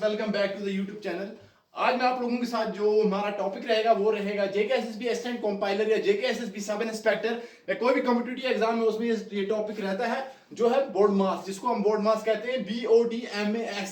Welcome back to the YouTube channel. आज मैं आप लोगों के साथ जो हमारा टॉपिक रहेगा वो रहेगा जेकेएसएसबी असिस्टेंट कंपाइलर या जेकेएसएसबी सब इंस्पेक्टर या कोई भी कॉम्पिटिटिव एग्जाम में उसमें ये टॉपिक रहता है जो है बोर्ड मास, जिसको हम बोर्ड मास कहते हैं, BODMAS।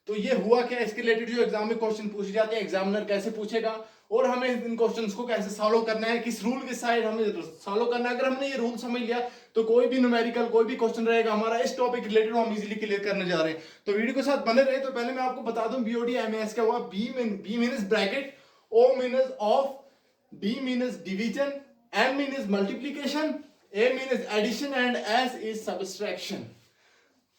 तो ये हुआ क्या, इसके रिलेटेड जो एग्जाम में क्वेश्चन पूछे जाते हैं, एग्जामिनर कैसे पूछेगा और हमें इन क्वेश्चंस को कैसे सॉल्व करना है, किस रूल के साइड हमें सॉल्व करना है। अगर हमने ये रूल समझ लिया तो कोई भी न्यूमेरिकल कोई भी क्वेश्चन रहेगा हमारा इस टॉपिक रिलेटेड हम इजीली क्लियर करने जा रहे हैं। तो वीडियो के साथ बने रहे। तो पहले मैं आपको बता दूं BODMAS क्या हुआ। B means bracket, O means of, D means division, M means multiplication, A means addition and S is subtraction.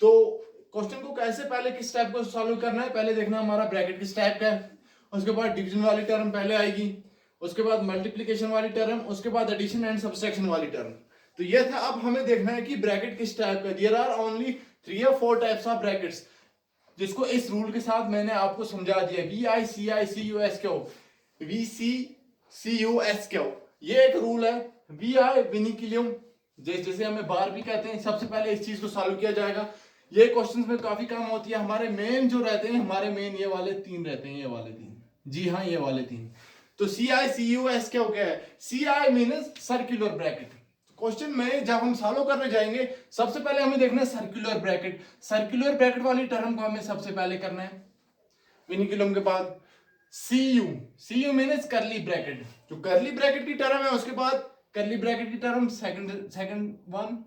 तो क्वेश्चन को कैसे पहले किस टाइप को सॉल्व करना है, पहले देखना हमारा ब्रैकेट किस टाइप का है, उसके बाद डिवीजन वाली टर्म पहले आएगी, उसके बाद मल्टीप्लिकेशन वाली टर्म, उसके बाद एडिशन एंड सब्ट्रैक्शन वाली टर्म। तो ये था। अब हमें देखना है कि ब्रैकेट किस टाइप का। There are only 3 or 4 types of brackets, जिसको इस रूल के साथ मैंने आपको समझा दिया। VICICUSQ, VCCUSQ, ये एक रूल है। VI विनिकुलम, जैसे हमें बार भी कहते हैं। सबसे पहले इस चीज को सॉल्व किया जाएगा। ये क्वेश्चंस में काफी काम होती है। हमारे मेन जो रहते हैं, हमारे मेन ये वाले 3 रहते हैं, ये वाले 3, जी हाँ ये वाले 3। तो CICUS क्या है? CI means circular bracket. Question में जब हम सॉल्व करने जाएंगे सबसे पहले हमें देखना है सर्कुलर ब्रैकेट। सर्कुलर ब्रैकेट वाली टर्म को हमें सबसे पहले करना है विनिकुलम के बाद। CU मीन्स करली ब्रैकेट। जो करली ब्रैकेट की टर्म है उसके बाद करली ब्रैकेट की टर्म सेकंड वन,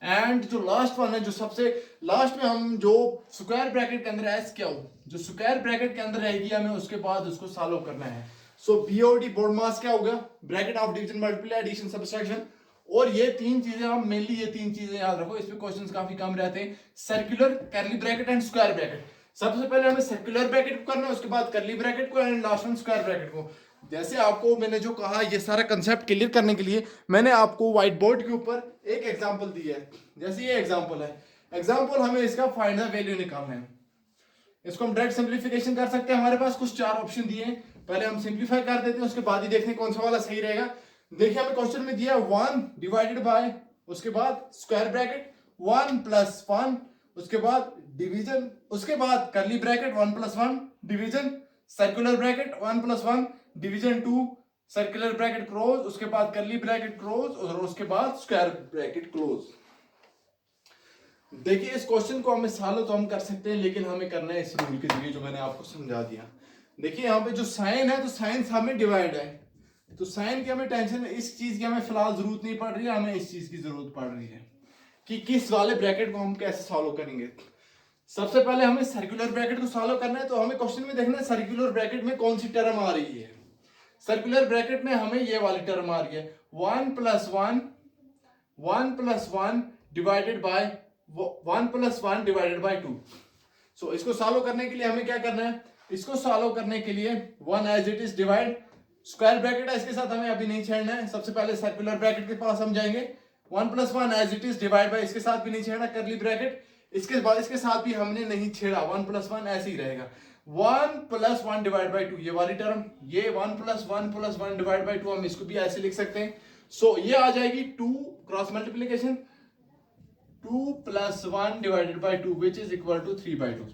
एंड जो लास्ट वन है, जो सबसे लास्ट में हम जो स्क्वायर ब्रैकेट के अंदर एस क्या हो, जो स्क्वायर ब्रैकेट के अंदर रहेगी हमें उसके बाद उसको सॉल्व करना है। सो BOD बोर्ड मास क्या होगा? Bracket of division, multiply, addition, subtraction. और ये 3 चीजें हम मेनली ये 3 चीजें याद रखो, इसमें क्वेश्चंस काफी कम रहते हैं। सर्कुलर, करली ब्रैकेट एंड स्क्वायर ब्रैकेट। सबसे पहले हमें सर्कुलर ब्रैकेट को करना है, उसके बाद करली ब्रैकेट को एंड लास्ट में स्क्वायर ब्रैकेट को। जैसे आपको मैंने जो कहा, ये सारा कंसेप्ट क्लियर करने के लिए मैंने आपको व्हाइट बोर्ड के ऊपर एक एग्जांपल दिया है। जैसे ये एग्जांपल है, एग्जांपल हमें इसका फाइंड द वैल्यू निकालना है। इसको हम डायरेक्ट सिंप्लीफिकेशन कर सकते हैं। हमारे पास कुछ 4 ऑप्शन दिए हैं, पहले हम सिंप्लीफाई कर देते हैं, उसके बाद ही देखते हैं कौन सा वाला सही रहेगा। देखिए हमें क्वेश्चन में दिया 1 डिवाइडेड बाय, उसके बाद स्क्वायर ब्रैकेट 1 + 1, उसके बाद डिवीजन, उसके बाद करली bracket 1 + 1 division, circular bracket 1 + 1 division 2, circular bracket close, उसके बाद करली ब्रैकेट क्लोज और उसके बाद स्क्वायर ब्रैकेट क्लोज। देखिए इस क्वेश्चन को हमें सॉल्व तो हम कर सकते हैं, लेकिन हमें करना है इस रूल के जरिए जो मैंने आपको समझा दिया। देखिए यहाँ पे जो साइन है, तो साइन हमें डिवाइड है, तो साइन की हमें टेंशन, इस चीज की हमें फिलहाल जरूरत नहीं पड़ रही है। हमें इस चीज की जरूरत पड़ रही है कि किस वाले ब्रैकेट को हम कैसे सॉल्व करेंगे। सबसे पहले हमें सर्कुलर ब्रैकेट को सॉल्व करना है। तो हमें क्वेश्चन में देखना है सर्कुलर ब्रैकेट में कौन सी टर्म आ रही है। सर्कुलर ब्रैकेट में हमें ये वाली टर्म आ रही है 1 + 1 डिवाइडेड बाय 1 + 1 डिवाइडेड बाय 2। सो इसको सॉल्व करने के लिए हमें क्या करना है? इसको सॉल्व करने के लिए 1 as it is divide, square bracket है इसके साथ हमें अभी नहीं छेड़ना है। सबसे पहले सर्कुलर ब्रैकेट के पास हम जाएंगे, 1 + 1 as it is divide by, इसके साथ भी नहीं छेड़ा, करली ब्रैकेट इसके बाद इसके साथ भी हमने नहीं छेड़ा, 1 + 1 ऐसे ही रहेगा। 1 + 1 डिवाइड बाय 2 ये वाली टर्म, ये 1 + 1 + 1 डिवाइड बाय 2 हम इसको भी ऐसे लिख सकते हैं। सो ये आ जाएगी 2 cross multiplication 2 + 1 divided by 2 which is equal to 3/2।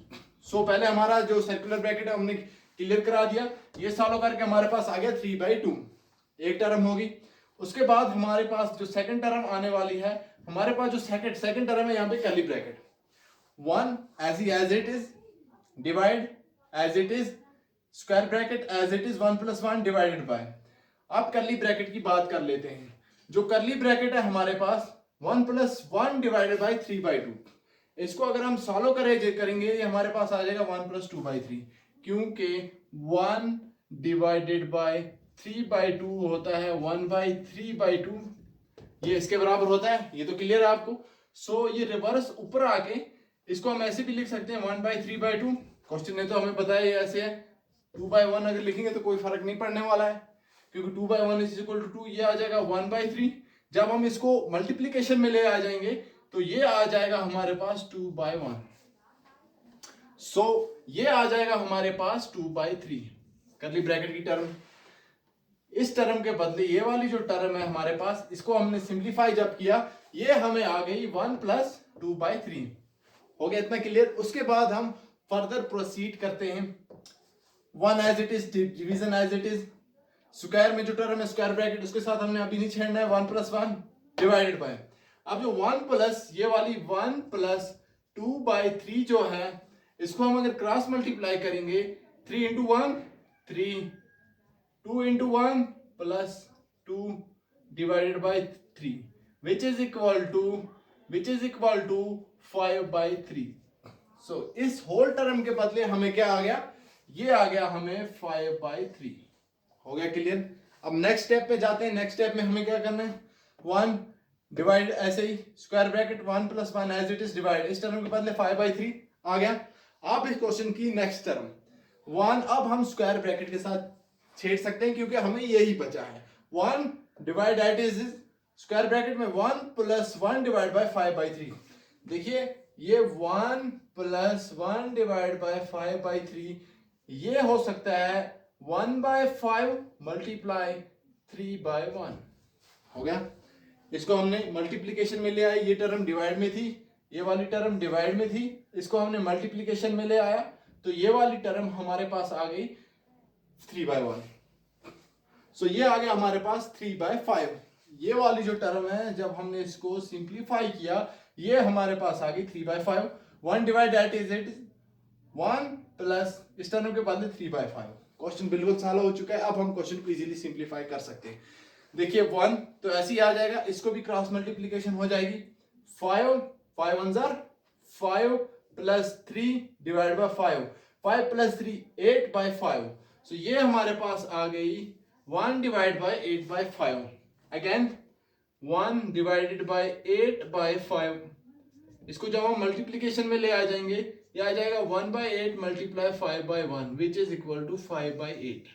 So पहले हमारा जो सर्कुलर ब्रैकेट है हमने क्लियर करा दिया। ये सॉल्व करके हमारे पास आ गया 3/2, एक टर्म होगी। उसके बाद हमारे पास जो सेकंड टर्म आने वाली है, हमारे पास जो सेकंड टर्म है यहाँ पे curly bracket 1 as it is divide as it is square bracket as it is 1 + 1 divided by. अब करली ब्रैकेट की बात कर लेते हैं। जो करली ब्रैकेट है हमारे पास 1 + 1 डिवाइडेड बाय 3/2। इसको अगर हम सॉल्व करेंगे ये हमारे पास आ जाएगा 1 + 2/3, क्योंकि 1 डिवाइडेड बाय 3/2 होता है 1/3/2, ये इसके बराबर होता है। ये तो क्लियर है आपको। सो ये रिवर्स ऊपर आके इसको हम ऐसे भी लिख सकते हैं 1/3/2। क्वेश्चन ने तो हमें बताया ये ऐसे है। 2/1 अगर लिखेंगे तो कोई फर्क नहीं पड़ने वाला है, क्योंकि 2/1 = 2, ये आ जाएगा 1/3। जब हम इसको मल्टीप्लिकेशन में ले आ जाएंगे तो ये आ जाएगा हमारे पास 2/1। सो ये आ जाएगा हमारे पास 2/3 करली ब्रैकेट की टर्म। इस टर्म के बदले ये वाली जो टर्म है हमारे पास, इसको हमने सिंप्लीफाई जब किया, ये हमें आ गई 1 + 2/3। हो गया इतना क्लियर। उसके बाद हम फर्दर प्रोसीड करते हैं। One as it is, division as it is, square में जो टर्म है स्क्वायर ब्रैकेट उसके साथ हमने अभी नहीं छेड़ना है, 1 + 1 डिवाइडेड बाय, अब जो 1 प्लस ये वाली 1 + 2/3 जो है इसको हम अगर क्रॉस मल्टीप्लाई करेंगे 3 × 1 3, 2 × 1 + 2 divided by 3 which is equal to 5/3। सो इस होल टर्म के बदले हमें क्या आ गया, ये आ गया हमें 5/3। हो गया क्लियर। अब नेक्स्ट स्टेप पे जाते हैं। नेक्स्ट स्टेप में हमें क्या करना है, 1 डिवाइड, ऐसे ही square bracket 1 + 1 as it is divide, इस टर्म के बदले 5/3 आ गया। अब इस क्वेश्चन की नेक्स्ट टर्म 1, अब हम स्क्वायर ब्रैकेट के साथ छेड़ सकते हैं क्योंकि हमें यही बचा है। 1 divide at is square bracket में 1 + 1 डिवाइड बाय 5/3। देखिए ये 1 + 1 डिवाइड बाय 5/3 ये हो सकता है 1/5 मल्टीप्लाई 3/1। हो गया। इसको हमने मल्टीप्लीकेशन में ले आए, ये टर्म डिवाइड में थी, ये वाली टर्म डिवाइड में थी, इसको हमने मल्टीप्लीकेशन में ले आया तो ये वाली टर्म हमारे पास आ गई 3/1। सो ये आ गया हमारे पास 3/5। ये वाली जो टर्म है जब हमने इसको सिंप्लीफाई किया ये हमारे पास आ गई 3/5। 1 divide at is it 1 plus इस टर्म के बदले 3/5। क्वेश्चन बिल्कुल सॉल्व हो चुका है। अब हम क्वेश्चन को इजीली सिंप्लीफाई कर सकते हैं। देखिए 1 तो ऐसे ही आ जाएगा, इसको भी क्रॉस मल्टीप्लीकेशन हो जाएगी। 5 5 1 जार 5 + 3 डिवाइड बाय 5, 5 + 3 8/5। सो ये हमारे पास आ गई 1 divide by 8/5। Again 1 divided bye 8/5, इसको जब हम मल्टीप्लीकेशन में ले आ जाएंगे ये आ जाएगा 1/8 multiply 5/1 which is equal to 5/8।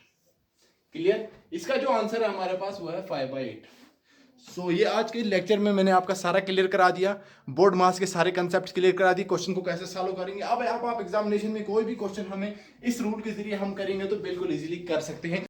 Clear. इसका जो आंसर है हमारे पास वो है 5/8। सो ये आज के लेक्चर में मैंने आपका सारा क्लियर करा दिया, बोर्ड मास के सारे कंसेप्ट क्लियर करा दिए, क्वेश्चन को कैसे सॉल्व करेंगे। अब आप एग्जामिनेशन में कोई भी क्वेश्चन हमें इस रूल के जरिए हम करेंगे तो बिल्कुल इजीली कर सकते हैं।